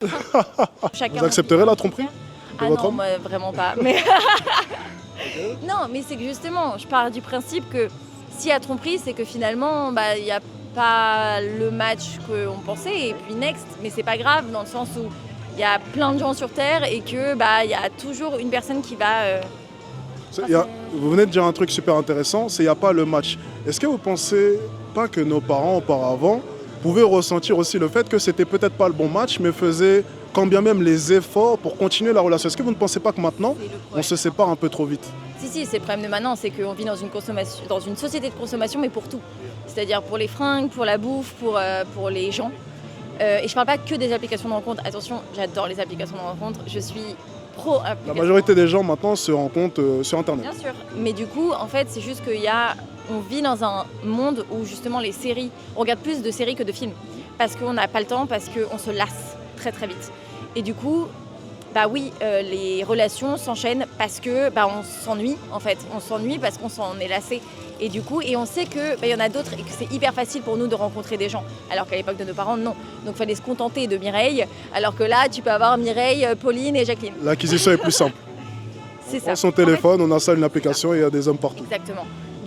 Vous accepterez la tromperie de Ah votre non, homme? moi, vraiment pas. Mais non, mais c'est que justement, je pars du principe que s'il y a tromperie, c'est que finalement, bah, il n'y a pas le match qu'on pensait et puis next. Mais c'est pas grave dans le sens où il y a plein de gens sur Terre et que bah, il y a toujours une personne qui va. Vous venez de dire un truc super intéressant, c'est il n'y a pas le match. Est-ce que vous pensez pas que nos parents auparavant pouvaient ressentir aussi le fait que c'était peut-être pas le bon match, mais faisaient quand bien même les efforts pour continuer la relation? Est-ce que vous ne pensez pas que maintenant, C'est le on problème. se sépare un peu trop vite? Si, c'est le problème de maintenant, c'est qu'on vit dans une consommation, dans une société de consommation, mais pour tout. C'est-à-dire pour les fringues, pour la bouffe, pour les gens. Et je parle pas que des applications de rencontre. Attention, j'adore les applications de rencontre. Je suis pro La application. majorité des gens maintenant se rencontrent sur Internet. Bien sûr. Mais du coup, en fait, c'est juste on vit dans un monde où justement les séries, on regarde plus de séries que de films. Parce qu'on n'a pas le temps, parce qu'on se lasse très très vite. Et du coup, bah oui, les relations s'enchaînent parce que bah, on s'ennuie en fait. On s'ennuie parce qu'on s'en est lassé. Et du coup, et on sait que bah, y en a d'autres et que c'est hyper facile pour nous de rencontrer des gens. Alors qu'à l'époque de nos parents, non. Donc il fallait se contenter de Mireille. Alors que là, tu peux avoir Mireille, Pauline et Jacqueline. L'acquisition est plus simple. C'est On ça. prend son téléphone, on installe une application et il y a des hommes partout. Exactement.